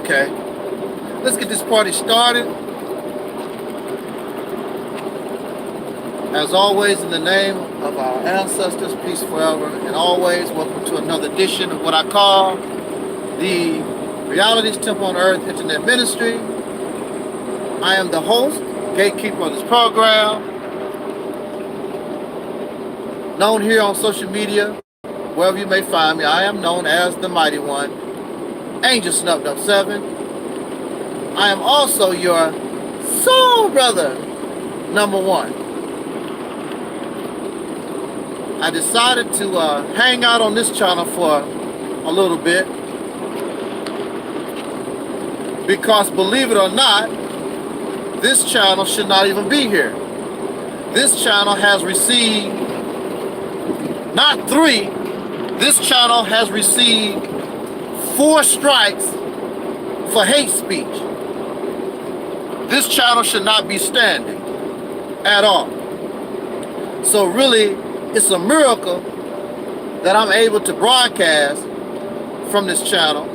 Okay, let's get this party started. As always, in the name of our ancestors, peace forever and always. Welcome to another edition of what I call the Reality's Temple on Earth Internet Ministry. I am the host, gatekeeper of this program, known here on social media, wherever you may find me. I am known as the Mighty One, Angel Snubbed Up 7. I am also your soul brother, number 1. I decided to hang out on this channel for a little bit because, believe it or not, this channel should not even be here. This channel has received not 3, this channel has received 4 strikes for hate speech. This channel should not be standing at all. So really, it's a miracle that I'm able to broadcast from this channel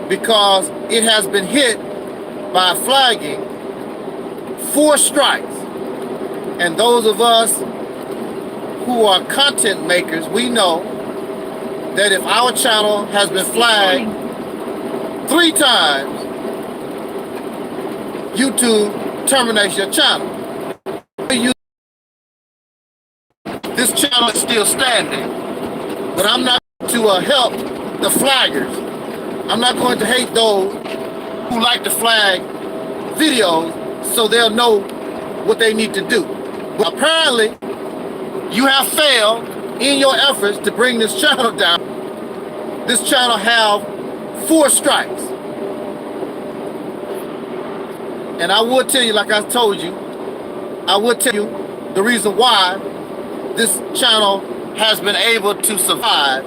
because it has been hit by flagging 4 strikes. And those of us who are content makers, we know that if our channel has been flagged 3 times, YouTube terminates your channel. This channel is still standing, but I'm not going to help the flaggers. I'm not going to hate those who like to flag videos so they'll know what they need to do. But apparently, you have failed in your efforts to bring this channel down. This channel have 4 strikes. And I would tell you, like I told you, I would tell you the reason why this channel has been able to survive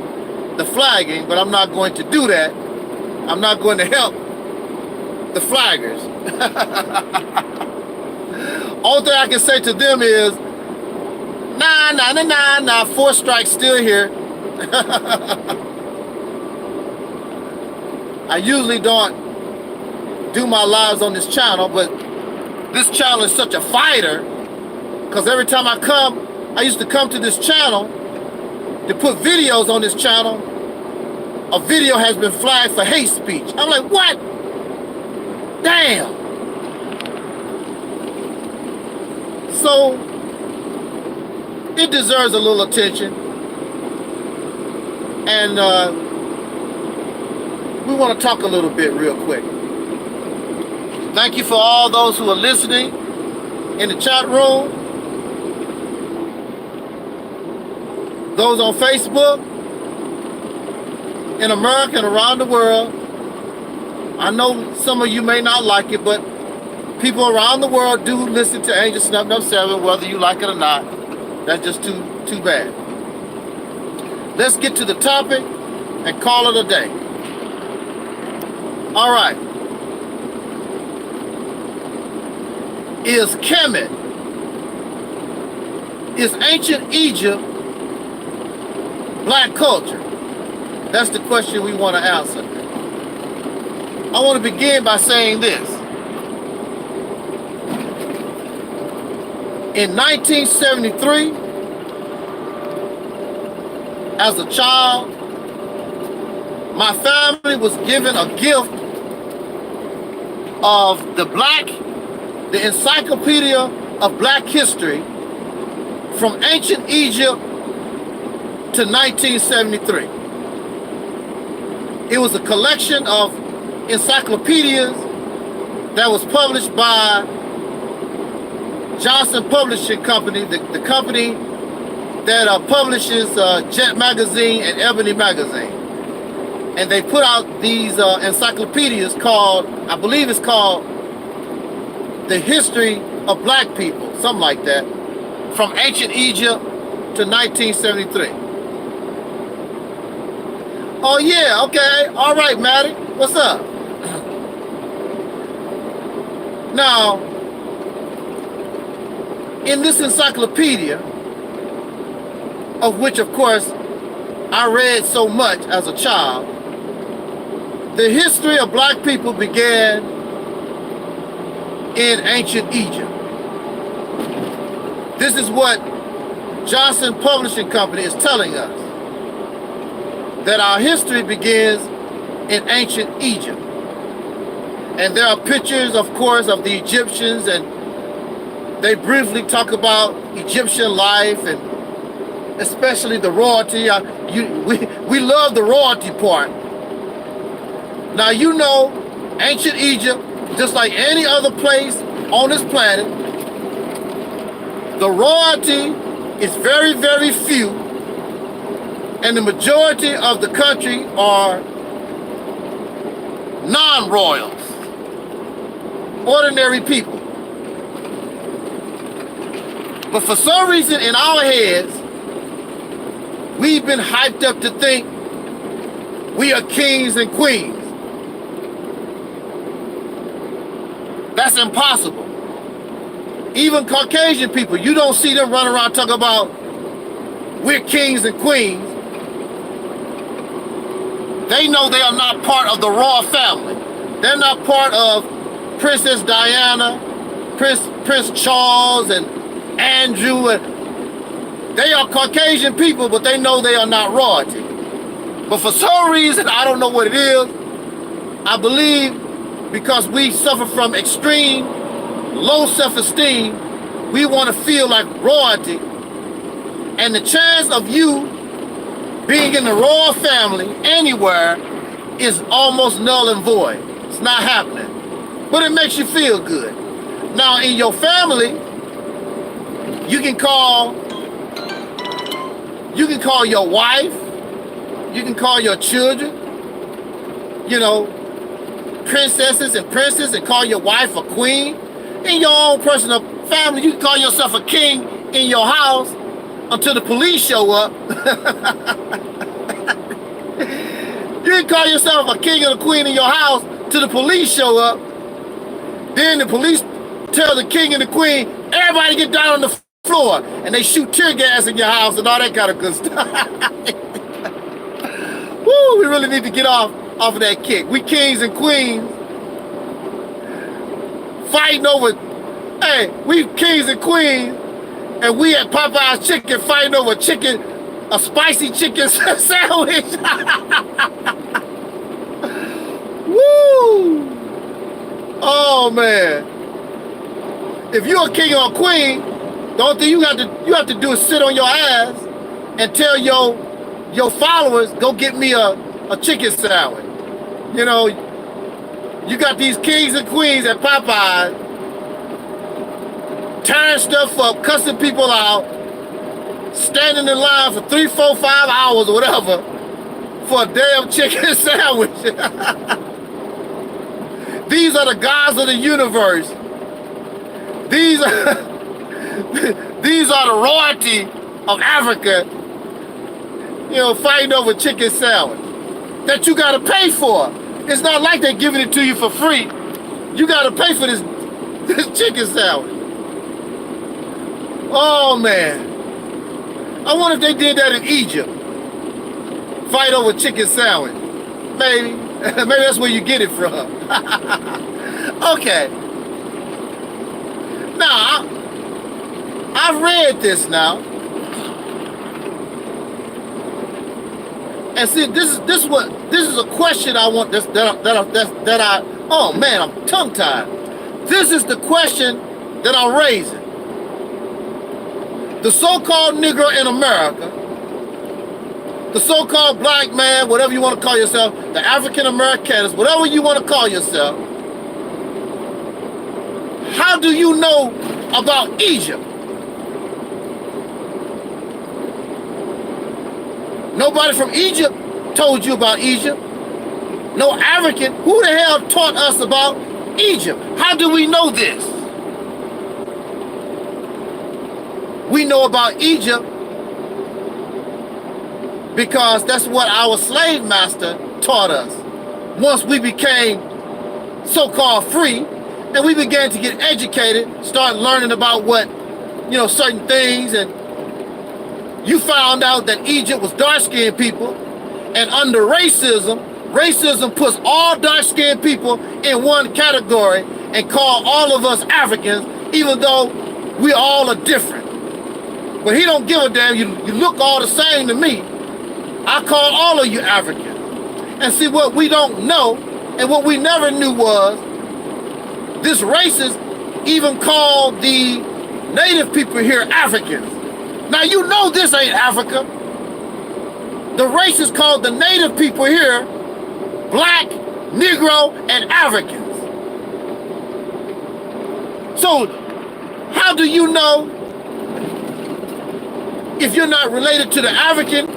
the flagging, but I'm not going to do that. I'm not going to help the flaggers. All thing I can say to them is, nah, 4 strikes still here. I usually don't do my lives on this channel, but this channel is such a fighter because every time I used to come to this channel to put videos on this channel. A video has been flagged for hate speech. I'm like, what? Damn. So it deserves a little attention. And we want to talk a little bit real quick. Thank you for all those who are listening in the chat room. Those on Facebook, in America and around the world. I know some of you may not like it, but people around the world do listen to Angel Snubbed Up 7, whether you like it or not. That's just too bad. Let's get to the topic and call it a day. All right. Is Kemet, is ancient Egypt black culture? That's the question we want to answer. I want to begin by saying this. In 1973, as a child, my family was given a gift of the Encyclopedia of Black History from ancient Egypt to 1973. It was a collection of encyclopedias that was published by Johnson Publishing Company, the company that publishes Jet Magazine and Ebony Magazine. And they put out these encyclopedias called, I believe it's called The History of Black People, something like that, from ancient Egypt to 1973. Oh yeah, okay, all right, Maddie, what's up? Now, in this encyclopedia, of which of course I read so much as a child, The history of black people began in ancient Egypt. This is what Johnson Publishing Company is telling us, that our history begins in ancient Egypt. And there are pictures, of course, of the Egyptians, and they briefly talk about Egyptian life, and especially the royalty. We love the royalty part. Now, you know, ancient Egypt, just like any other place on this planet, the royalty is very, very few, and the majority of the country are non-royals, ordinary people. But for some reason in our heads, we've been hyped up to think we are kings and queens. That's impossible. Even Caucasian people, you don't see them running around talking about we're kings and queens. They know they are not part of the royal family. They're not part of Princess Diana, Prince Charles, and Andrew. They are Caucasian people, but they know they are not royalty. But for some reason, I don't know what it is, I believe because we suffer from extreme low self-esteem, we want to feel like royalty. And the chance of you being in the royal family anywhere is almost null and void. It's not happening. But it makes you feel good. Now, in your family, you can call your wife, you can call your children, you know, princesses and princes, and call your wife a queen. In your own personal family, you can call yourself a king in your house until the police show up. You can call yourself a king and a queen in your house till the police show up. Then the police tell the king and the queen, everybody get down on the floor, and they shoot tear gas in your house and all that kind of good stuff. Woo, we really need to get off of that kick. We kings and queens fighting over, hey, we kings and queens, and we at Popeye's Chicken fighting over chicken, a spicy chicken sandwich. Woo! Oh man. If you're a king or a queen, the only thing you have to do is sit on your ass and tell your followers, go get me a chicken sandwich. You know, you got these kings and queens at Popeyes tearing stuff up, cussing people out, standing in line for 3, 4, 5 hours or whatever for a damn chicken sandwich. These are the gods of the universe. These are the royalty of Africa, you know, fighting over chicken sandwich that you gotta pay for. It's not like they're giving it to you for free. You gotta pay for this chicken sandwich. Oh man. I wonder if they did that in Egypt. Fight over chicken sandwich. Maybe. Maybe that's where you get it from. Okay. Now, I've read this now. And see, this is a question I want oh man, I'm tongue-tied. This is the question that I'm raising. The so-called Negro in America, the so-called black man, whatever you want to call yourself, the African Americans, whatever you want to call yourself, how do you know about Egypt? Nobody from Egypt told you about Egypt. No African. Who the hell taught us about Egypt? How do we know this? We know about Egypt because that's what our slave master taught us. Once we became so-called free and we began to get educated, start learning about what, you know, certain things, and you found out that Egypt was dark-skinned people, and under racism, racism puts all dark-skinned people in one category and call all of us Africans, even though we all are different. But he don't give a damn. You look all the same to me. I call all of you Africans. And see, what we don't know and what we never knew was this racist even called the native people here Africans. Now you know this ain't Africa. The racist called the native people here Black, Negro, and Africans. So how do you know if you're not related to the African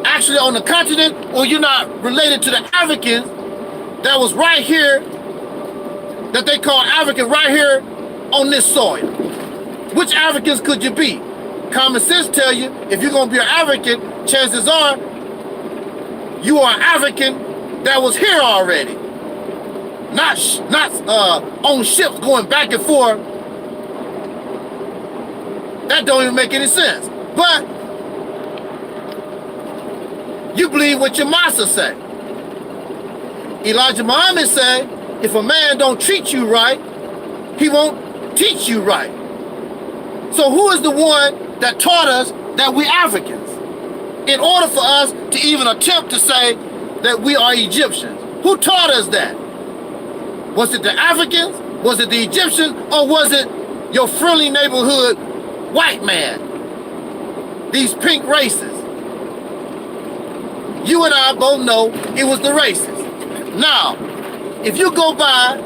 actually on the continent, or you're not related to the Africans that was right here, that they call African right here on this soil? Which Africans could you be? Common sense tell you, if you're gonna be an African, chances are you are an African that was here already. Not on ships going back and forth. That don't even make any sense. But you believe what your master say. Elijah Muhammad said, if a man don't treat you right, he won't teach you right. So who is the one that taught us that we Africans? In order for us to even attempt to say that we are Egyptians, who taught us that? Was it the Africans? Was it the Egyptians? Or was it your friendly neighborhood white man? These pink races. You and I both know it was the races. Now, if you go by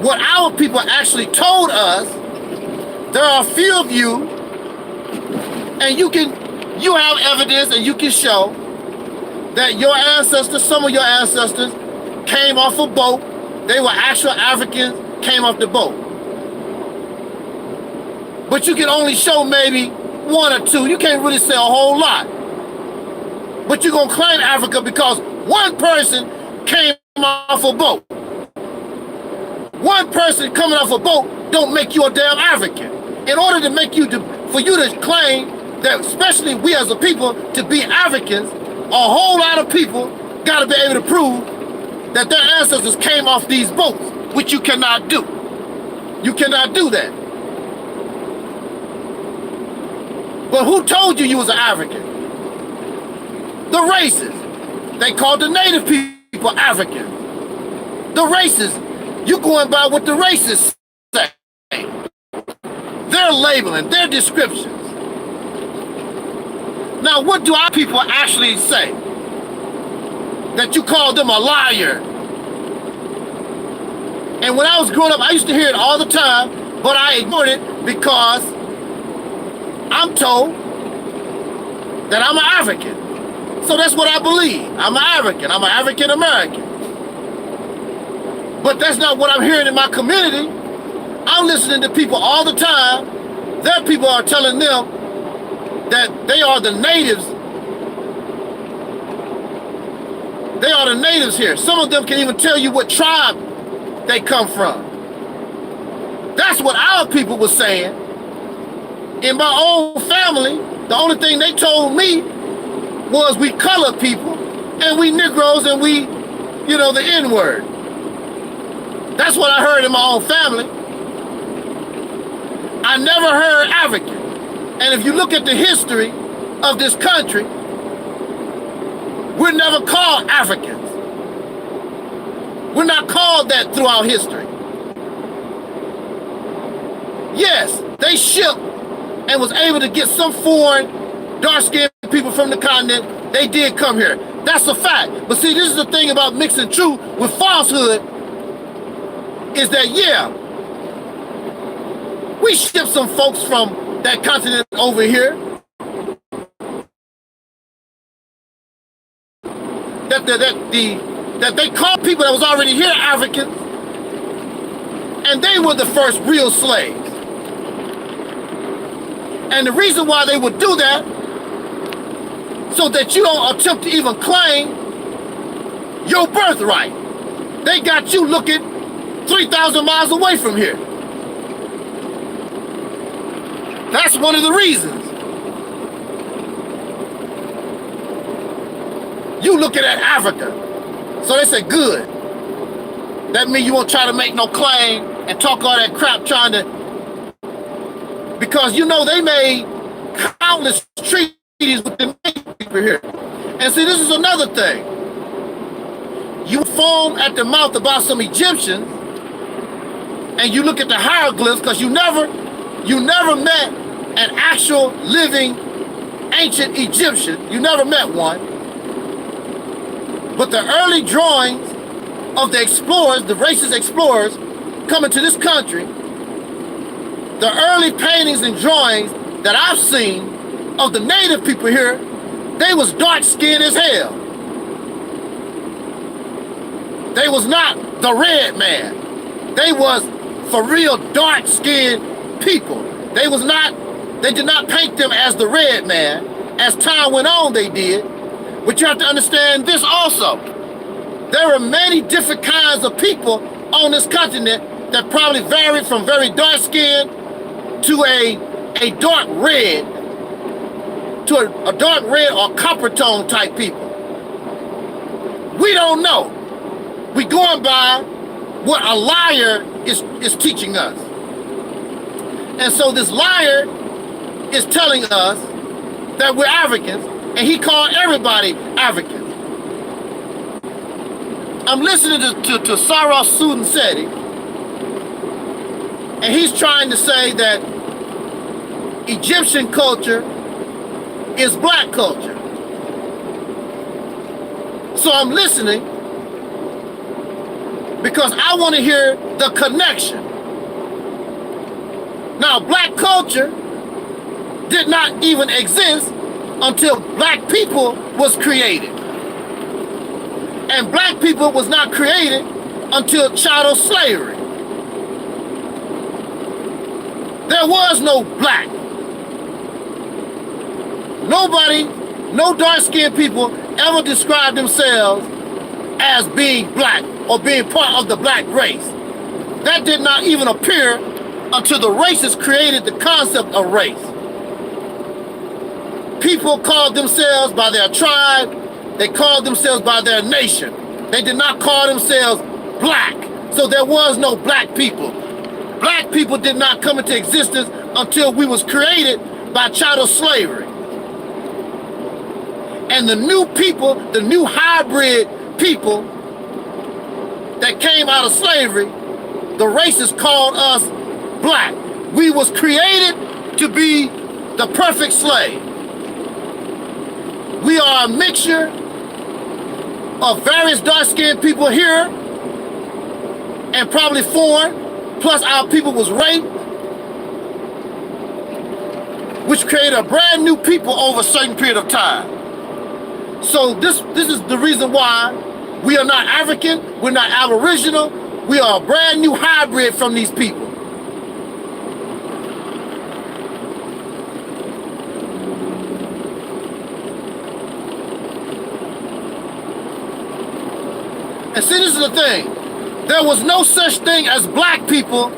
what our people actually told us, there are a few of you, and you have evidence and you can show that your ancestors, some of your ancestors, came off a boat. They were actual Africans, came off the boat. But you can only show maybe one or two. You can't really say a whole lot. But you're gonna claim Africa because one person came off a boat. One person coming off a boat don't make you a damn African. In order to make you, for you to claim that, especially we as a people, to be Africans, a whole lot of people gotta be able to prove that their ancestors came off these boats, which you cannot do. You cannot do that. But who told you was an African? The racists. They called the native people African. The racists, you going by what the racists say. Their labeling, their descriptions. Now, what do our people actually say? That you call them a liar. And when I was growing up, I used to hear it all the time, but I ignored it because I'm told that I'm an African. So that's what I believe. I'm an African. I'm an African American. But that's not what I'm hearing in my community. I'm listening to people all the time. Their people are telling them that they are the natives. They are the natives here. Some of them can even tell you what tribe they come from. That's what our people were saying. In my own family, the only thing they told me was we colored people and we Negroes and we, the N-word. That's what I heard in my own family. I never heard African. And if you look at the history of this country, we're never called Africans. We're not called that throughout history. Yes, they shipped and was able to get some foreign, dark-skinned people from the continent. They did come here. That's a fact. But see, this is the thing about mixing truth with falsehood, is that, yeah, we shipped some folks from that continent over here that they called people that was already here Africans, and they were the first real slaves. And the reason why they would do that, so that you don't attempt to even claim your birthright. They got you looking 3,000 miles away from here. That's one of the reasons. You looking at Africa. So they say, good. That means you won't try to make no claim and talk all that crap trying to, because you know they made countless treaties with the people here. And see, this is another thing. You foam at the mouth about some Egyptians, and you look at the hieroglyphs because you never met an actual living ancient Egyptian. You never met one. But the early drawings of the explorers, the racist explorers coming to this country, the early paintings and drawings that I've seen of the native people here, they was dark-skinned as hell. They was not the red man. They was for real dark-skinned people. They did not paint them as the red man. As time went on, they did. But you have to understand this also. There are many different kinds of people on this continent that probably vary from very dark-skinned to a dark red, to a dark red or copper tone type people. We don't know. We going by what a liar is teaching us. And so this liar is telling us that we're Africans, and he called everybody Africans. I'm listening to Sara Seti, and he's trying to say that Egyptian culture is black culture. So I'm listening because I want to hear the connection. Now, black culture did not even exist until black people was created. And black people was not created until chattel slavery. There was no black. Nobody, no dark-skinned people ever described themselves as being black or being part of the black race. That did not even appear until the racists created the concept of race. People called themselves by their tribe. They called themselves by their nation. They did not call themselves black. So there was no black people. Black people did not come into existence until we was created by chattel slavery. And the new people, the new hybrid people that came out of slavery, the racists called us black. We was created to be the perfect slave. We are a mixture of various dark-skinned people here and probably foreign, plus our people was raped, which created a brand new people over a certain period of time. So this is the reason why we are not African, we're not Aboriginal, we are a brand new hybrid from these people. And see, this is the thing. There was no such thing as black people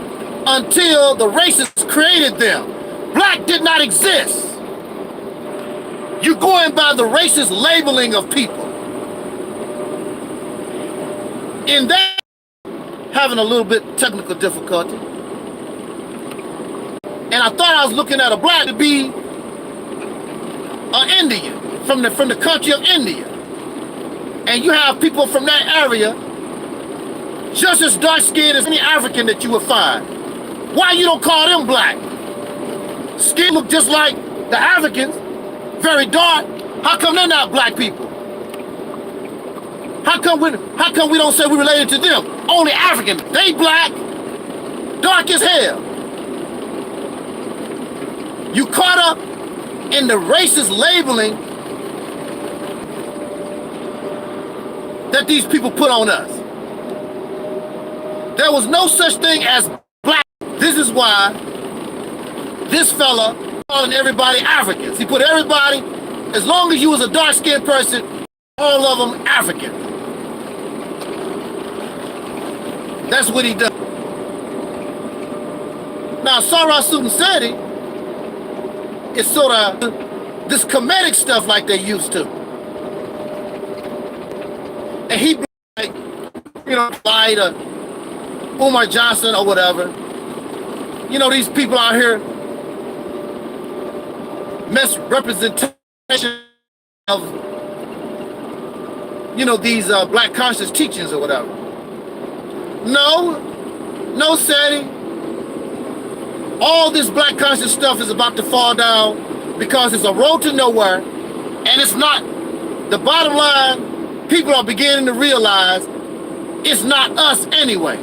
until the racists created them. Black did not exist. You're going by the racist labeling of people. In that, having a little bit technical difficulty. And I thought I was looking at a black to be an Indian from the country of India. And you have people from that area just as dark-skinned as any African that you would find. Why you don't call them black? Skin look just like the Africans, very dark. How come they're not black people? How come we don't say we're related to them? Only African. They black, dark as hell. You caught up in the racist labeling that these people put on us. There was no such thing as black. This is why this fella calling everybody Africans. He put everybody, as long as you was a dark-skinned person, all of them African. That's what he does. Now, Sara Seti is sort of this Kemetic stuff like they used to. and he like, fly to Umar Johnson or whatever. These people out here misrepresentation of, these black conscious teachings or whatever. No, Seti. All this black conscious stuff is about to fall down because it's a road to nowhere, and it's not. The bottom line, people are beginning to realize it's not us anyway.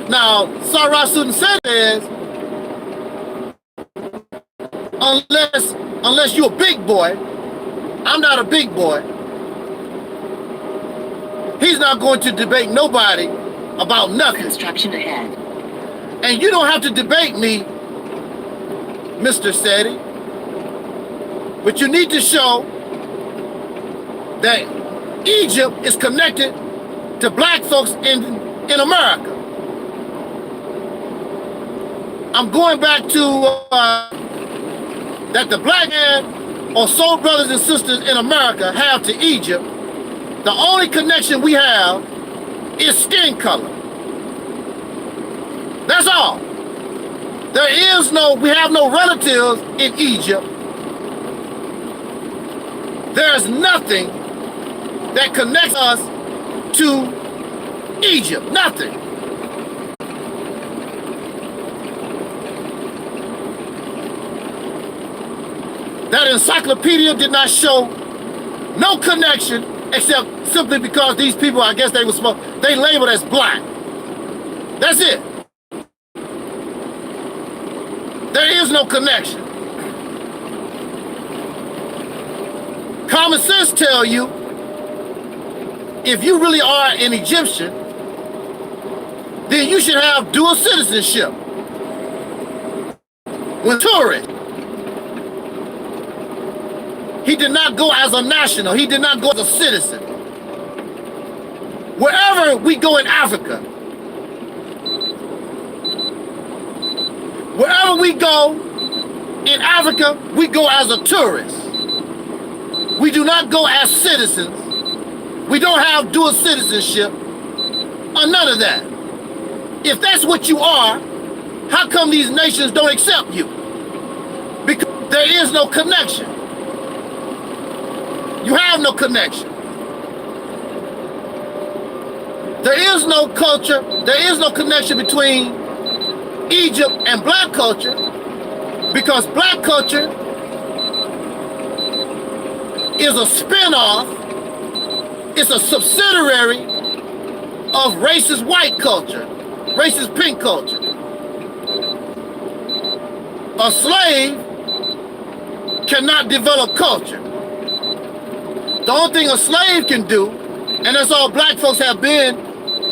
Now, Sara Suten says, unless you're a big boy, I'm not a big boy. He's not going to debate nobody about nothing. Construction ahead. And you don't have to debate me, Mr. Seti. But you need to show that Egypt is connected to black folks in America. I'm going back to that the black man or soul brothers and sisters in America have to Egypt. The only connection we have is skin color. That's all. We have no relatives in Egypt. There's nothing that connects us to Egypt. Nothing. That encyclopedia did not show no connection except simply because these people, I guess they labeled as black. That's it. There is no connection. Common sense tell you, if you really are an Egyptian, then you should have dual citizenship. When tourist, he did not go as a national. He did not go as a citizen. Wherever we go in Africa, wherever we go in Africa, we go as a tourist. We do not go as citizens. We don't have dual citizenship or none of that. If that's what you are, how come these nations don't accept you? Because there is no connection. You have no connection. There is no culture, there is no connection between Egypt and black culture, because black culture is a spin-off, it's a subsidiary of racist white culture, racist pink culture. A slave cannot develop culture. The only thing a slave can do, and that's all black folks have been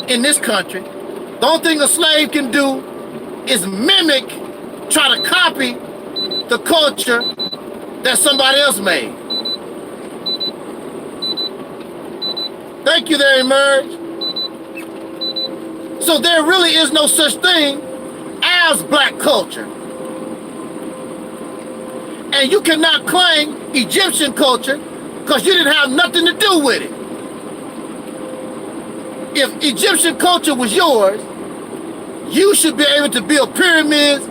in this country, the only thing a slave can do is mimic, try to copy the culture that somebody else made. Thank you there, Emerge. So there really is no such thing as black culture. And you cannot claim Egyptian culture because you didn't have nothing to do with it. If Egyptian culture was yours, you should be able to build pyramids,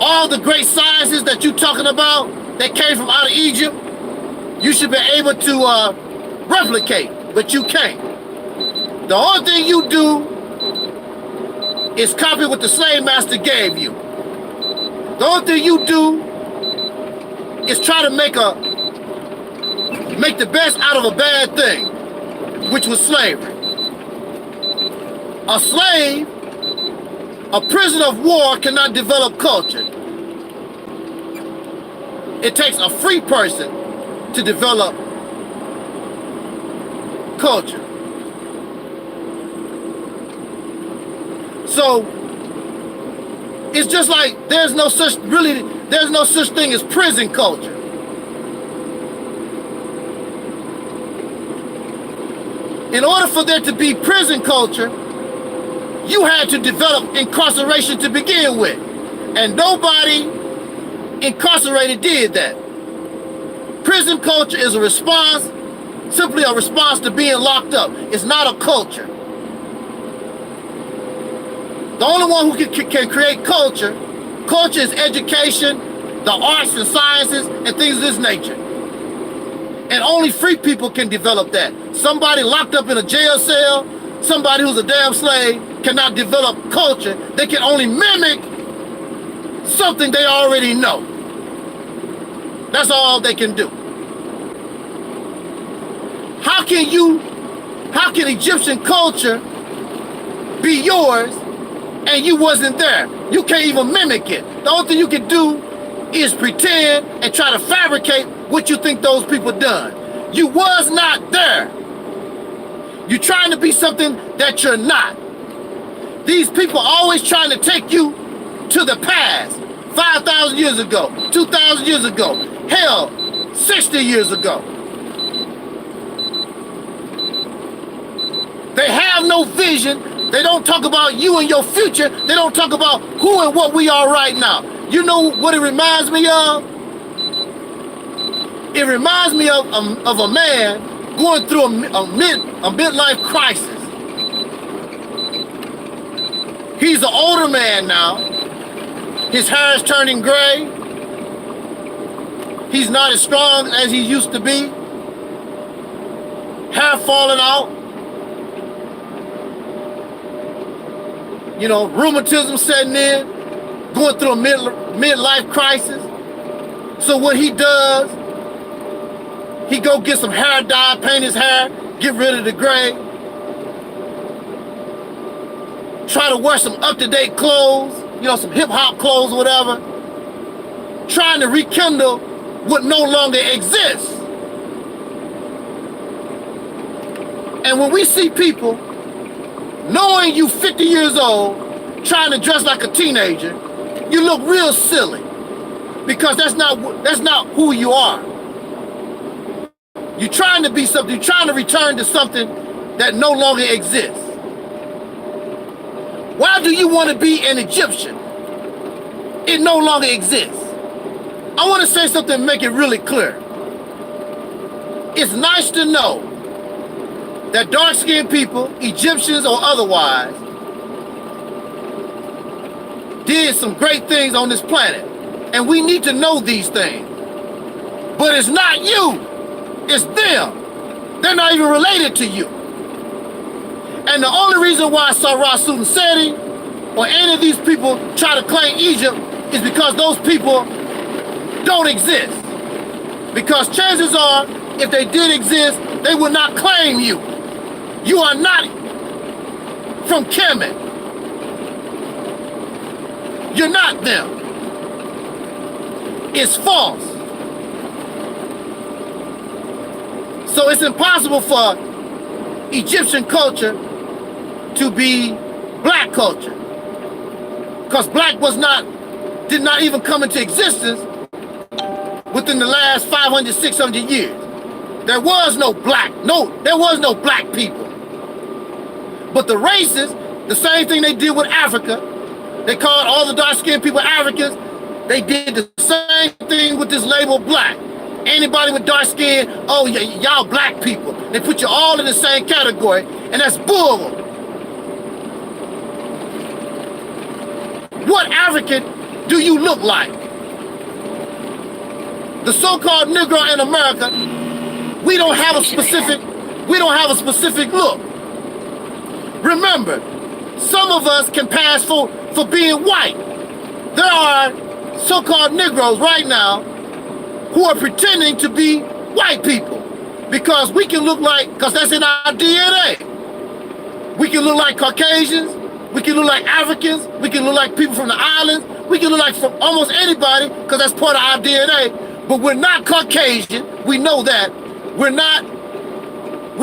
all the great sciences that you're talking about that came from out of Egypt, you should be able to replicate, but you can't. The only thing you do is copy what the slave master gave you. The only thing you do is try to make the best out of a bad thing, which was slavery. A slave, a prisoner of war cannot develop culture. It takes a free person to develop culture. So it's just like there's no such thing as prison culture. In order for there to be prison culture, you had to develop incarceration to begin with. And nobody incarcerated did that. Prison culture is a response, simply a response to being locked up. It's not a culture. The only one who can create culture is education, the arts and sciences, and things of this nature. And only free people can develop that. Somebody locked up in a jail cell, somebody who's a damn slave, cannot develop culture. They can only mimic something they already know. That's all they can do. How can Egyptian culture be yours and you wasn't there? You can't even mimic it. The only thing you can do is pretend and try to fabricate what you think those people done. You was not there. You're trying to be something that you're not. These people are always trying to take you to the past. 5,000 years ago, 2,000 years ago, hell, 60 years ago. They have no vision. They don't talk about you and your future. They don't talk about who and what we are right now. You know what it reminds me of? It reminds me of a man going through a midlife crisis. He's an older man now. His hair is turning gray. He's not as strong as he used to be. Hair falling out. You know, rheumatism setting in, going through a midlife crisis. So what he does, he go get some hair dye, paint his hair, get rid of the gray. Try to wear some up-to-date clothes, you know, some hip-hop clothes or whatever. Trying to rekindle what no longer exists. And when we see people, knowing you 50 years old, trying to dress like a teenager, you look real silly. Because that's not who you are. You're trying to be something, you're trying to return to something that no longer exists. Why do you want to be an Egyptian? It no longer exists. I want to say something and make it really clear. It's nice to know that dark-skinned people, Egyptians or otherwise, did some great things on this planet. And we need to know these things. But it's not you, it's them. They're not even related to you. And the only reason why Sara, Suten, Seti, or any of these people try to claim Egypt is because those people don't exist. Because chances are, if they did exist, they would not claim you. You are not from Kemet. You're not them. It's false. So it's impossible for Egyptian culture to be black culture. Because black did not even come into existence within the last 500, 600 years. There was no black people. But the races, the same thing they did with Africa, they called all the dark-skinned people Africans, they did the same thing with this label black. Anybody with dark skin, oh, y'all black people. They put you all in the same category, and that's bull. What African do you look like? The so-called Negro in America, we don't have a specific look. Remember, some of us can pass for being white. There are so-called Negroes right now who are pretending to be white people because we can look like, because that's in our DNA. We can look like Caucasians, we can look like Africans, we can look like people from the islands, we can look like from almost anybody because that's part of our DNA, but we're not Caucasian, we know that. We're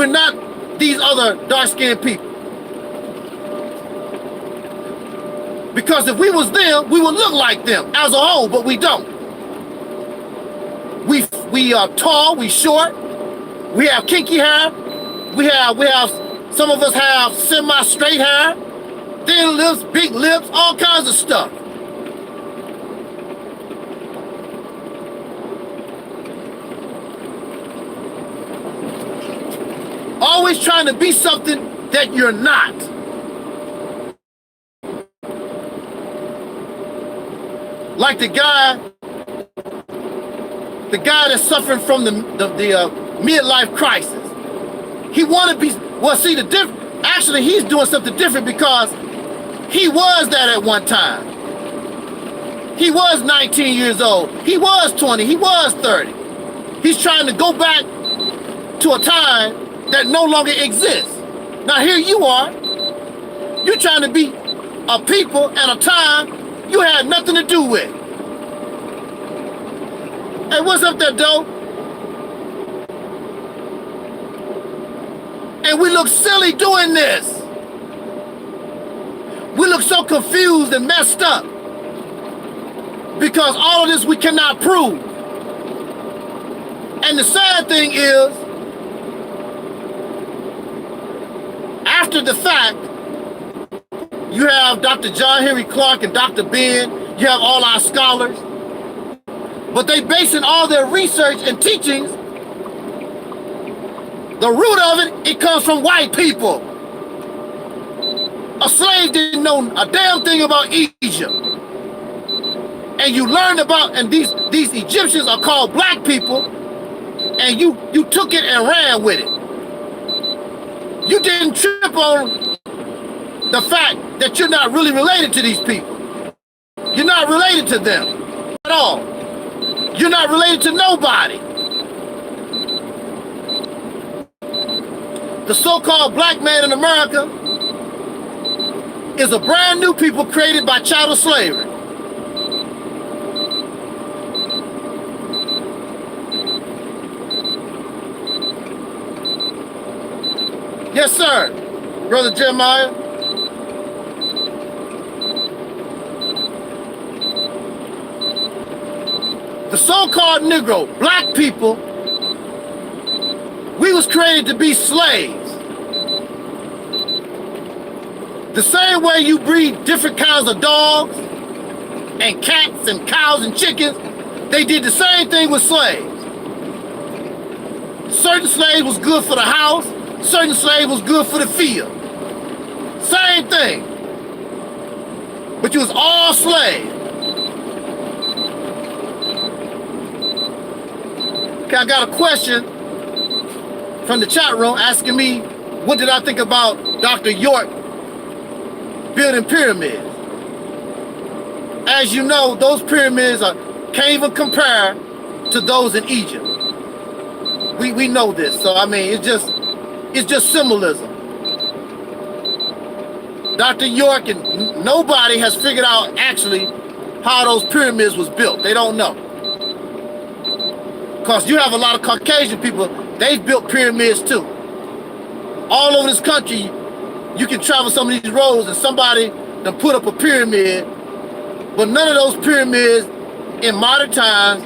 not these other dark-skinned people. Because if we was them, we would look like them as a whole, but we don't. We are tall, we short, we have kinky hair, we have some of us have semi-straight hair, thin lips, big lips, all kinds of stuff. always trying to be something that you're not. Like the guy that's suffering from the midlife crisis. He want to be, well, see, actually he's doing something different because he was that at one time. He was 19 years old. He was 20. He was 30. He's trying to go back to a time that no longer exists. Now here you are. You're trying to be a people and a time you had nothing to do with. Hey, what's up there, Doe? And we look silly doing this. We look so confused and messed up because all of this we cannot prove. And the sad thing is, after the fact, you have Dr. John Henry Clark and Dr. Ben, you have all our scholars, but they basing all their research and teachings, the root of it comes from white people. A slave didn't know a damn thing about Egypt. And you learned about, and these Egyptians are called black people, and you took it and ran with it. You didn't trip on the fact that you're not really related to these people. You're not related to them at all. You're not related to nobody. The so-called black man in America is a brand new people created by chattel slavery. Yes, sir, Brother Jeremiah. The so-called Negro, black people, we was created to be slaves. The same way you breed different kinds of dogs and cats and cows and chickens, they did the same thing with slaves. Certain slaves was good for the house, certain slaves was good for the field. Same thing. But you was all slaves. Okay, I got a question from the chat room asking me, what did I think about Dr. York building pyramids? As you know, those pyramids can't even compare to those in Egypt. We know this, so I mean, it's just symbolism. Dr. York and nobody has figured out actually how those pyramids was built. They don't know. Because you have a lot of Caucasian people, they've built pyramids too. All over this country, you can travel some of these roads and somebody done put up a pyramid, but none of those pyramids in modern times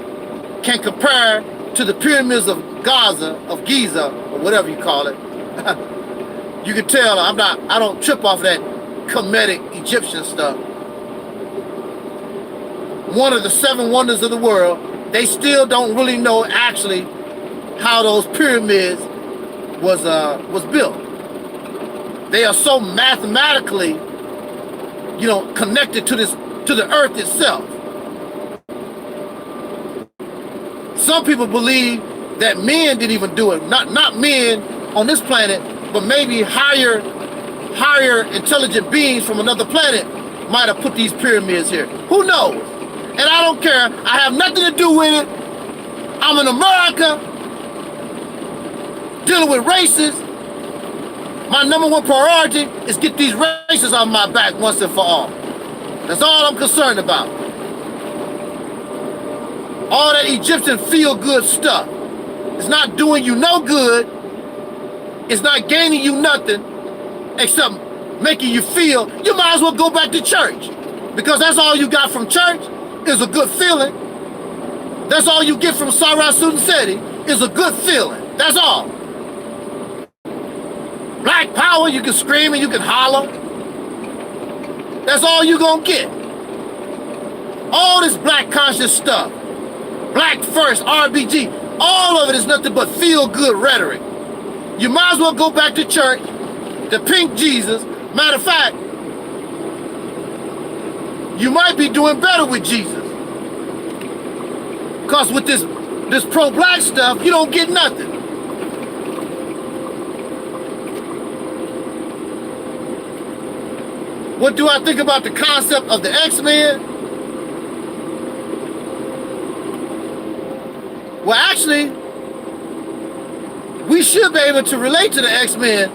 can compare to the pyramids of Giza, or whatever you call it. You can tell I don't trip off that Kemetic Egyptian stuff. One of the 7 wonders of the world, they still don't really know actually how those pyramids was built. They are so mathematically, connected to the earth itself. Some people believe that men didn't even do it. Not men on this planet, but maybe higher intelligent beings from another planet might have put these pyramids here. Who knows? And I don't care. I have nothing to do with it. I'm in America, dealing with racists. My #1 priority is get these racists off my back once and for all. That's all I'm concerned about. All that Egyptian feel-good stuff. It's not doing you no good. It's not gaining you nothing except making you feel you might as well go back to church. Because that's all you got from church is a good feeling. That's all you get from Sara, Suten, Seti is a good feeling. That's all. Black power, you can scream and you can holler. That's all you gonna get. All this black conscious stuff, black first, RBG, all of it is nothing but feel-good rhetoric. You might as well go back to church, the pink Jesus. Matter of fact, you might be doing better with Jesus. Because with this pro-black stuff, you don't get nothing. What do I think about the concept of the X-Men? Well, actually, we should be able to relate to the X-Men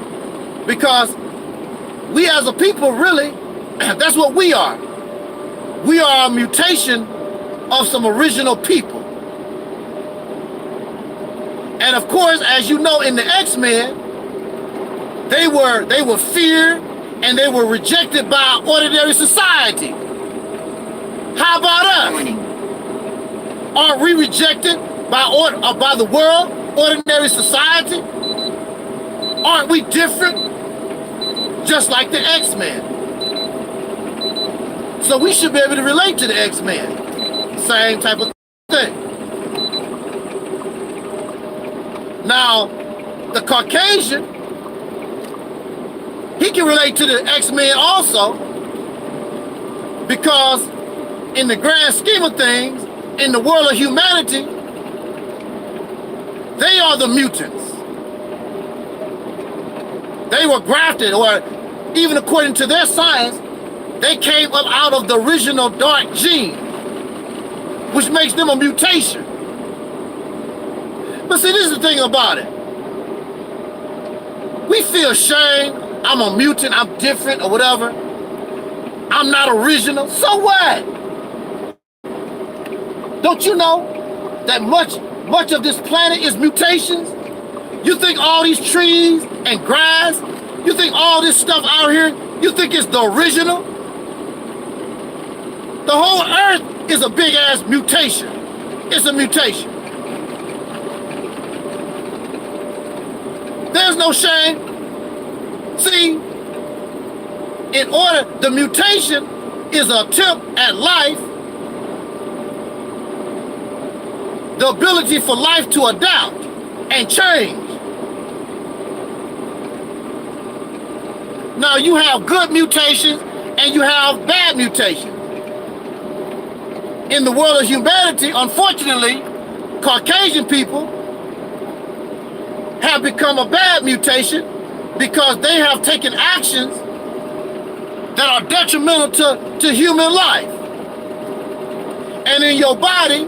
because we as a people, really, that's what we are. We are a mutation of some original people. And of course, as you know, in the X-Men, they were feared and they were rejected by ordinary society. How about us? Aren't we rejected by the world, ordinary society? Aren't we different? Just like the X-Men. So we should be able to relate to the X-Men. Same type of thing. Now, the Caucasian, he can relate to the X-Men also because in the grand scheme of things, in the world of humanity, they are the mutants. They were grafted, or even according to their science, they came up out of the original dark gene, which makes them a mutation. But see, this is the thing about it. We feel shame. I'm a mutant, I'm different, or whatever. I'm not original. So what? Don't you know that much of this planet is mutations? You think all these trees and grass, you think all this stuff out here, you think it's the original? The whole earth is a big ass mutation. It's a mutation. There's no shame. See, in order, the mutation is an attempt at life, the ability for life to adapt and change. Now you have good mutations and you have bad mutations. In the world of humanity, unfortunately, Caucasian people have become a bad mutation because they have taken actions that are detrimental to human life. And in your body,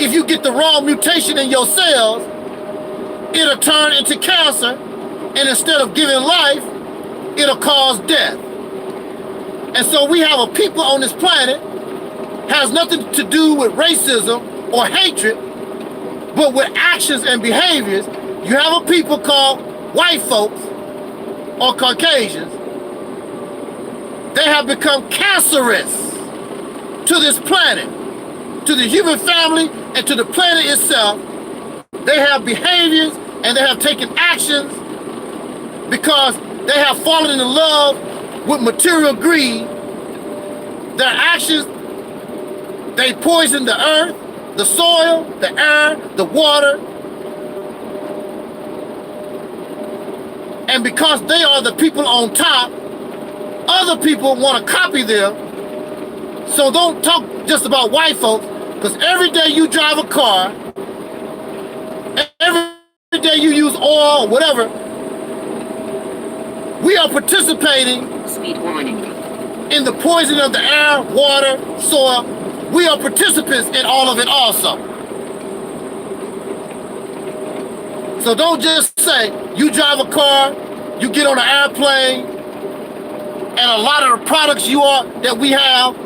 if you get the wrong mutation in your cells, it'll turn into cancer, and instead of giving life, it'll cause death. And so we have a people on this planet, has nothing to do with racism or hatred, but with actions and behaviors. You have a people called white folks or Caucasians. They have become cancerous to this planet, to the human family, and to the planet itself. They have behaviors and they have taken actions because they have fallen in love with material greed. Their actions, they poison the earth, the soil, the air, the water. And because they are the people on top, other people want to copy them. So don't talk just about white folks, because every day you drive a car, every day you use oil or whatever, we are participating Speed warning. in the poisoning of the air, water, soil. We are participants in all of it also. So don't just say, you drive a car, you get on an airplane, and a lot of the products that we have,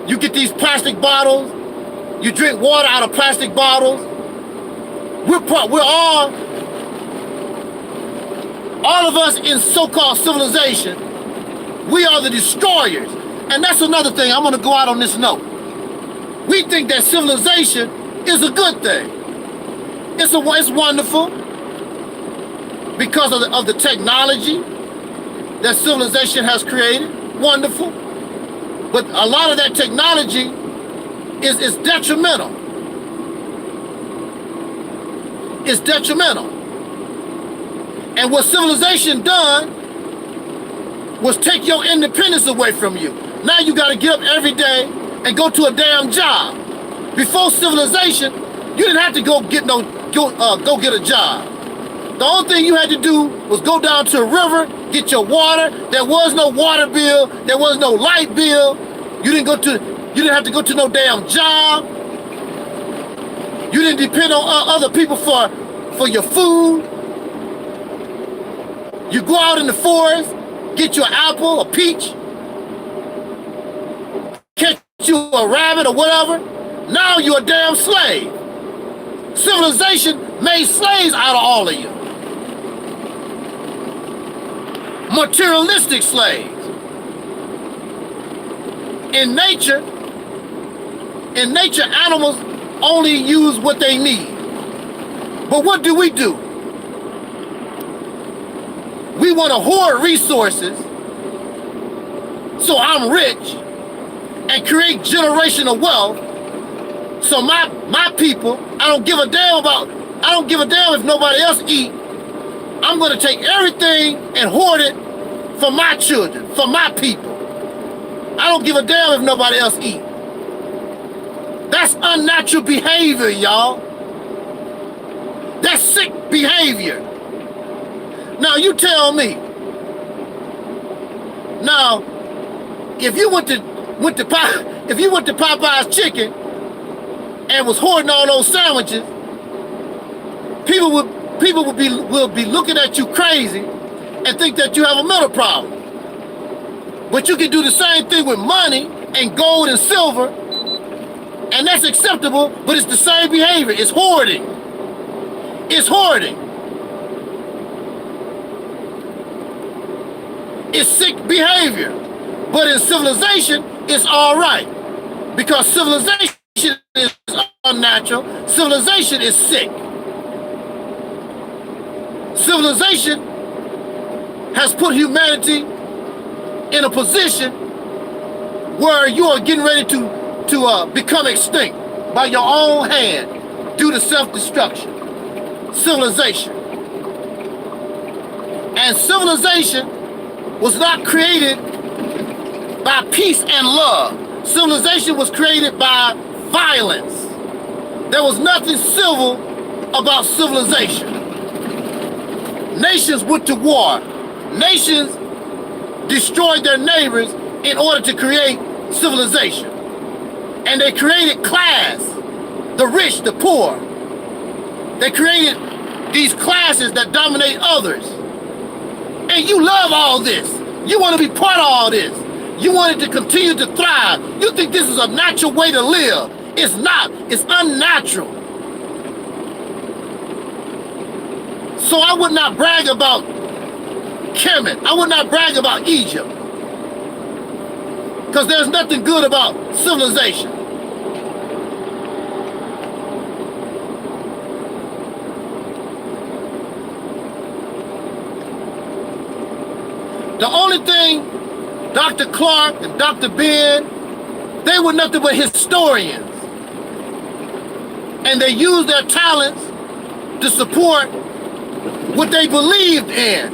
you get these plastic bottles, you drink water out of plastic bottles. We're all of us in so-called civilization, we are the destroyers. And that's another thing, I'm gonna go out on this note. We think that civilization is a good thing. It's wonderful because of the technology that civilization has created. Wonderful. But a lot of that technology is detrimental. It's detrimental. And what civilization done was take your independence away from you. Now you gotta get up every day and go to a damn job. Before civilization, you didn't have to go get a job. The only thing you had to do was go down to a river, get your water. There was no water bill. There was no light bill. You didn't have to go to no damn job. You didn't depend on other people for your food. You go out in the forest, get you an apple, a peach, catch you a rabbit or whatever. Now you're a damn slave. Civilization made slaves out of all of you. Materialistic slaves. In nature, animals only use what they need. But what do? We want to hoard resources, so I'm rich, and create generational wealth. So my people, I don't give a damn if nobody else eat. I'm going to take everything and hoard it for my children, for my people. I don't give a damn if nobody else eat. That's unnatural behavior, y'all. That's sick behavior. Now you tell me. Now, if you went to Popeye's Chicken and was hoarding all those sandwiches, people will be looking at you crazy and think that you have a mental problem. But you can do the same thing with money and gold and silver, and that's acceptable, but it's the same behavior. It's hoarding. It's hoarding. It's sick behavior. But in civilization, it's all right. Because civilization is unnatural. Civilization is sick. Civilization has put humanity in a position where you are getting ready to become extinct by your own hand due to self-destruction. Civilization. And civilization was not created by peace and love. Civilization was created by violence. There was nothing civil about civilization. Nations went to war. Nations destroyed their neighbors in order to create civilization. And they created class, the rich, the poor. They created these classes that dominate others. And you love all this. You want to be part of all this. You want it to continue to thrive. You think this is a natural way to live. It's not. It's unnatural. So I would not brag about Kemet. I would not brag about Egypt. Because there's nothing good about civilization. The only thing Dr. Clark and Dr. Ben, they were nothing but historians. And they used their talents to support what they believed in.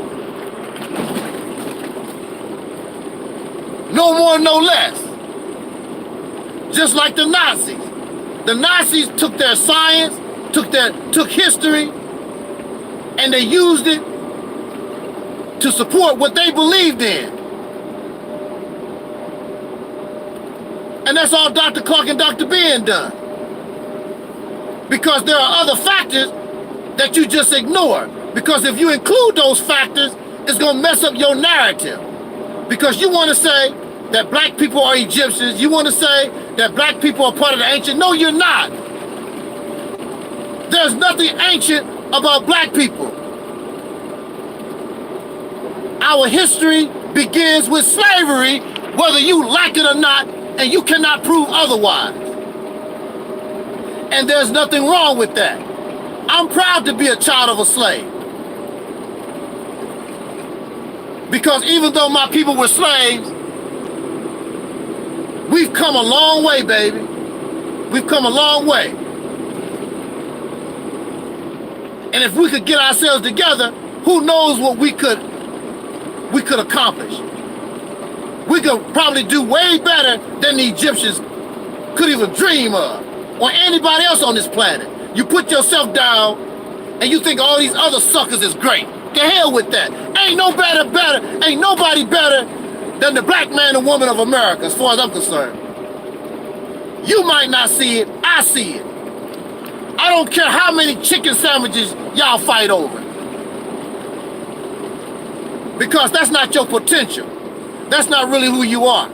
No more, no less. Just like the Nazis. The Nazis took their science, took history, and they used it to support what they believed in. And that's all Dr. Clark and Dr. Ben done. Because there are other factors that you just ignore. Because if you include those factors, it's gonna mess up your narrative. Because you wanna say that black people are Egyptians, you wanna say that black people are part of the ancient. No, you're not. There's nothing ancient about black people. Our history begins with slavery, whether you like it or not, and you cannot prove otherwise. And there's nothing wrong with that. I'm proud to be a child of a slave. Because even though my people were slaves, we've come a long way, baby. We've come a long way. And if we could get ourselves together, who knows what we could accomplish. We could probably do way better than the Egyptians could even dream of, or anybody else on this planet. You put yourself down and you think all these other suckers is great. To hell with that. Ain't nobody better than the black man and woman of America, as far as I'm concerned. You might not see it, I see it. I don't care how many chicken sandwiches y'all fight over. Because that's not your potential. That's not really who you are.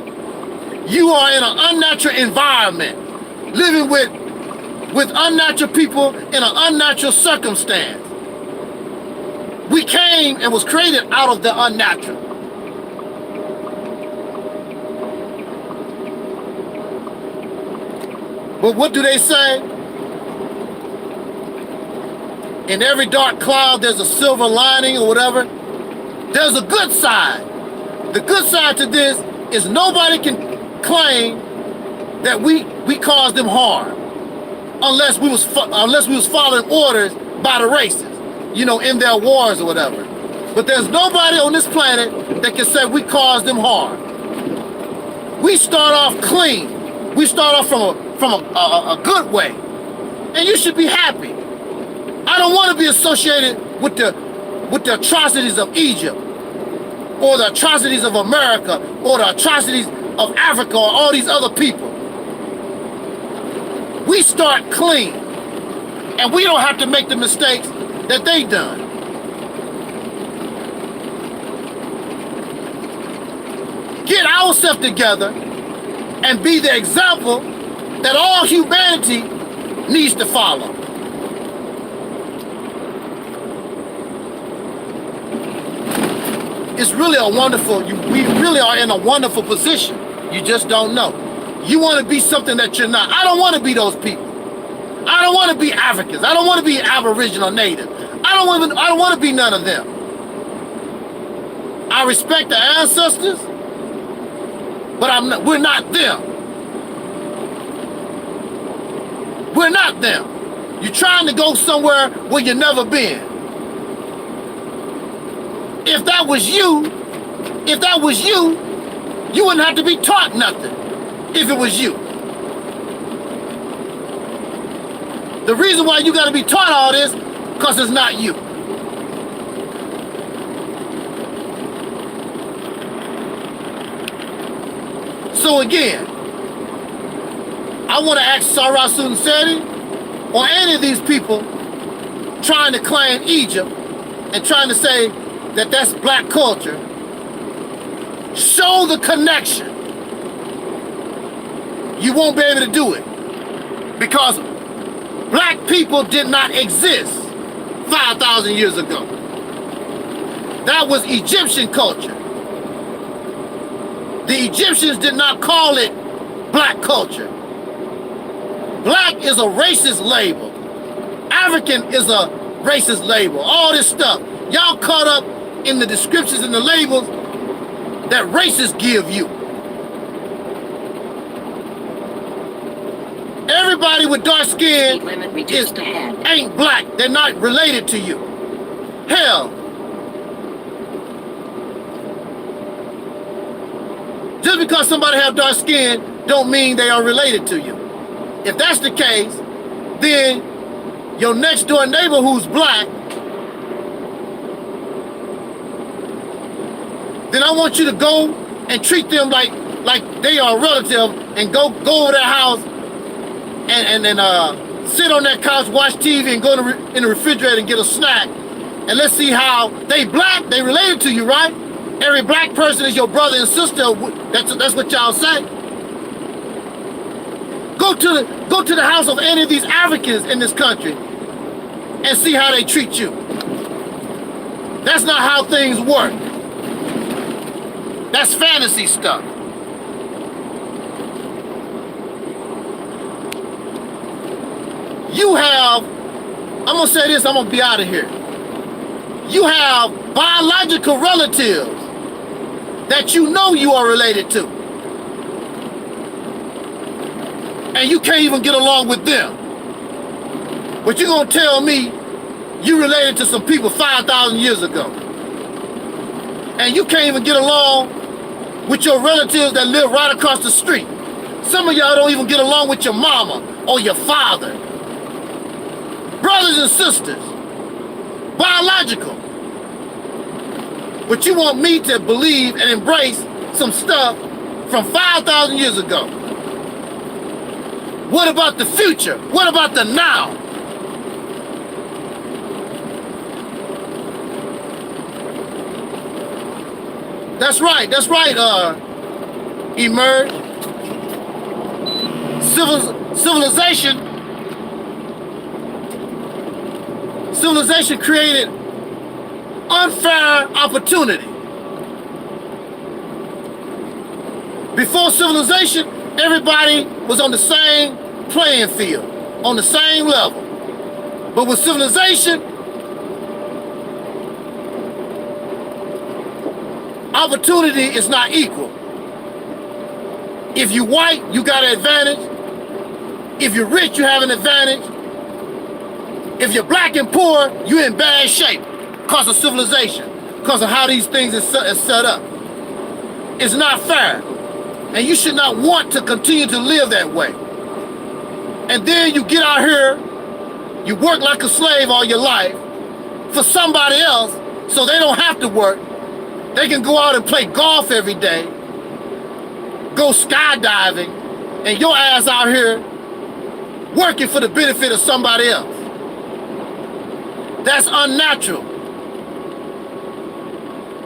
You are in an unnatural environment, living with unnatural people in an unnatural circumstance. We came and was created out of the unnatural. But what do they say? In every dark cloud, there's a silver lining or whatever. There's a good side. The good side to this is nobody can claim that we caused them harm unless we was following orders by the races, you know, in their wars or whatever. But there's nobody on this planet that can say we caused them harm. We start off clean. We start off from a good way, and you should be happy. I don't want to be associated with the atrocities of Egypt, or the atrocities of America, or the atrocities of Africa, or all these other people. We start clean, and we don't have to make the mistakes that they done. Get ourselves together and be the example that all humanity needs to follow. It's really we really are in a wonderful position. You just don't know. You want to be something that you're not. I don't want to be those people. I don't want to be Africans. I don't want to be Aboriginal Native. I don't want to be none of them. I respect the ancestors, but we're not them. We're not them. You're trying to go somewhere where you've never been. If that was you, you wouldn't have to be taught nothing if it was you. The reason why you got to be taught all this, because it's not you. So again, I want to ask Sara, Suten, Seti, or any of these people trying to claim Egypt and trying to say that that's black culture, show the connection. You won't be able to do it because black people did not exist 5,000 years ago. That was Egyptian culture. The Egyptians did not call it black culture. Black is a racist label. African is a racist label. All this stuff. Y'all caught up in the descriptions and the labels that racists give you. Everybody with dark skin ain't black. They're not related to you. Hell, just because somebody have dark skin don't mean they are related to you. If that's the case, then your next door neighbor who's black, then I want you to go and treat them like they are a relative and go over their house and sit on that couch, watch TV, and go in the refrigerator and get a snack. And let's see how they black, they related to you, right? Every black person is your brother and sister. That's what y'all say. Go to the house of any of these Africans in this country and see how they treat you. That's not how things work. That's fantasy stuff. You have, I'm gonna say this, I'm gonna be out of here. You have biological relatives that you know you are related to. And you can't even get along with them. But you're gonna tell me you related to some people 5,000 years ago. And you can't even get along with your relatives that live right across the street. Some of y'all don't even get along with your mama or your father. Brothers and sisters, biological. But you want me to believe and embrace some stuff from 5,000 years ago. What about the future? What about the now? That's right, Ibn'rad. Civilization created unfair opportunity. Before civilization, everybody was on the same playing field, on the same level. But with civilization, opportunity is not equal. If you're white, you got an advantage. If you're rich, you have an advantage. If you're black and poor, you're in bad shape because of civilization, because of how these things are set up. It's not fair. And you should not want to continue to live that way. And then you get out here, you work like a slave all your life for somebody else so they don't have to work. They can go out and play golf every day, go skydiving, and your ass out here working for the benefit of somebody else. That's unnatural.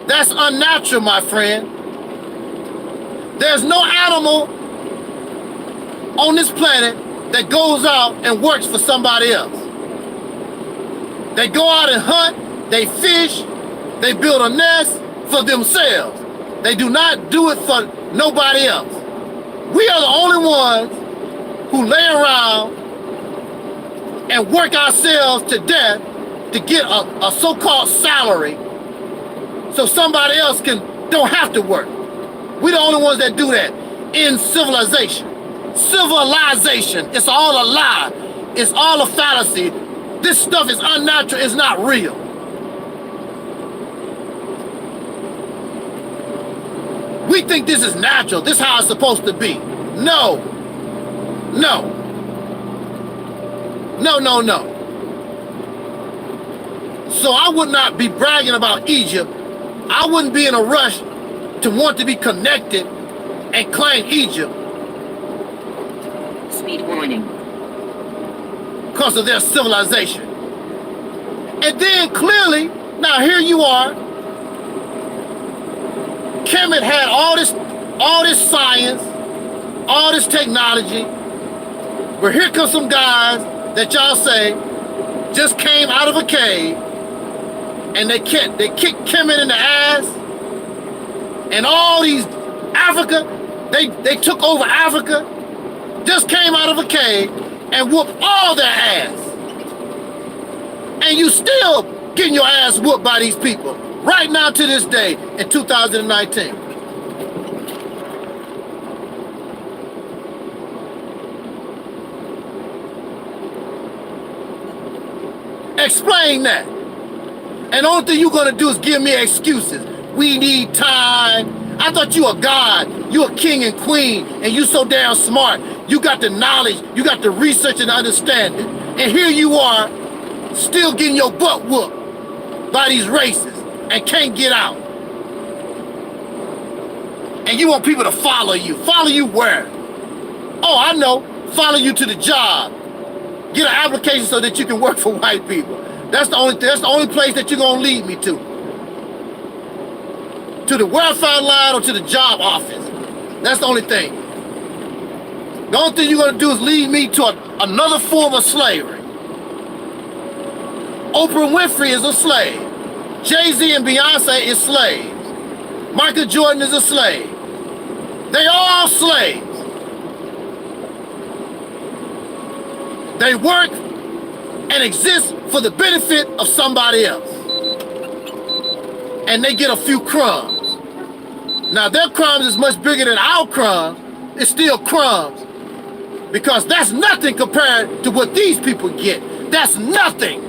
That's unnatural, my friend. There's no animal on this planet that goes out and works for somebody else. They go out and hunt, they fish, they build a nest for themselves. They do not do it for nobody else. We are the only ones who lay around and work ourselves to death to get a so-called salary so somebody else don't have to work. We're the only ones that do that in civilization. Civilization, it's all a lie. It's all a fallacy. This stuff is unnatural, it's not real. We think this is natural, this is how it's supposed to be. No. No. No, no, no. So I would not be bragging about Egypt. I wouldn't be in a rush to want to be connected and claim Egypt. Speed warning. Because of their civilization. And then clearly, now here you are. Kemet had all this science, all this technology. But here comes some guys that y'all say just came out of a cave and they kicked Kemet in the ass. And all these Africa, they took over Africa, just came out of a cave and whooped all their ass. And you still getting your ass whooped by these people right now to this day in 2019. Explain that. And the only thing you're gonna do is give me excuses. We need time. I thought you a god. You a king and queen, and you so damn smart. You got the knowledge, you got the research and understanding. And here you are, still getting your butt whooped by these racists and can't get out. And you want people to follow you. Follow you where? Oh, I know. Follow you to the job. Get an application so that you can work for white people. That's the only place that you're gonna lead me to. To the welfare line or to the job office. That's the only thing. The only thing you're gonna do is lead me to another form of slavery. Oprah Winfrey is a slave. Jay-Z and Beyonce is slaves. Michael Jordan is a slave. They all slaves. They work and exist for the benefit of somebody else. And they get a few crumbs. Now their crumbs is much bigger than our crumbs. It's still crumbs. Because that's nothing compared to what these people get. That's nothing.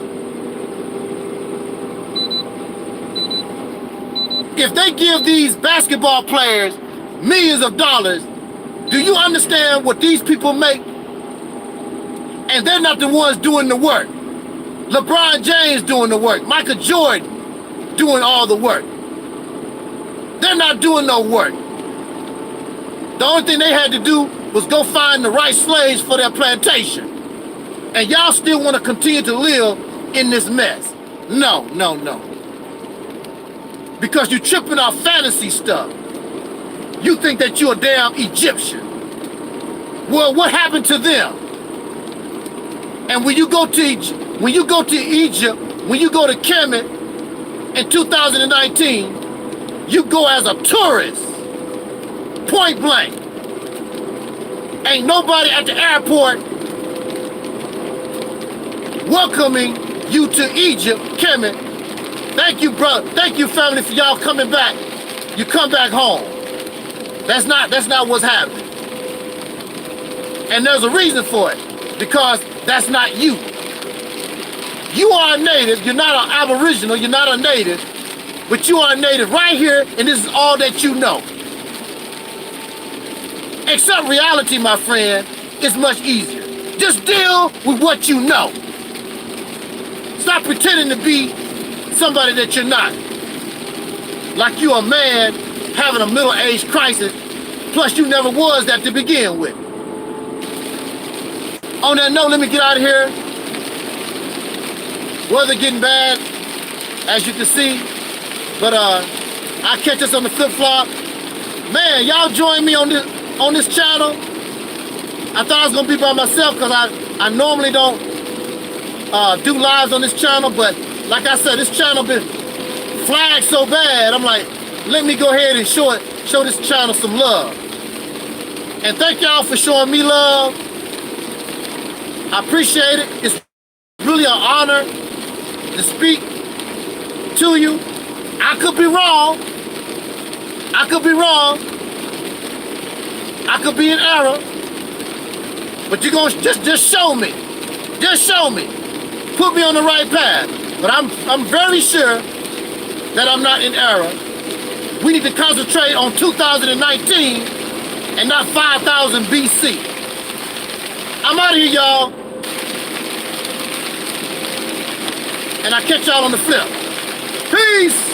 if they give these basketball players millions of dollars, do you understand what these people make? And they're not the ones doing the work. LeBron James doing the work. Michael Jordan doing all the work. They're not doing no work. The only thing they had to do was go find the right slaves for their plantation. And y'all still want to continue to live in this mess. No, no, no. Because you're tripping off fantasy stuff. You think that you're a damn Egyptian. Well, what happened to them? And when you go to Egypt, when you go to Kemet in 2019, you go as a tourist, point blank. Ain't nobody at the airport welcoming you to Egypt, Kemet. Thank you, brother. Thank you, family, for y'all coming back. You come back home. That's not what's happening. And there's a reason for it, because that's not you. You are a native. You're not an aboriginal. You're not a native. But you are a native right here, and this is all that you know. Accept reality, my friend. It's much easier. Just deal with what you know. Stop pretending to be somebody that you're not. Like you're a man having a middle-age crisis, plus you never was that to begin with. On that note, let me get out of here. Weather getting bad, as you can see. But I'll catch us on the flip-flop. Man, y'all join me on this channel. I thought I was gonna be by myself because I normally don't do lives on this channel, but like I said, this channel been flagged so bad. I'm like, let me go ahead and show this channel some love. And thank y'all for showing me love. I appreciate it. It's really an honor to speak to you. I could be wrong. I could be wrong. I could be in error. But you're gonna just show me. Just show me. Put me on the right path. But I'm very sure that I'm not in error. We need to concentrate on 2019 and not 5000 BC. I'm out of here, y'all. And I'll catch y'all on the flip. Peace.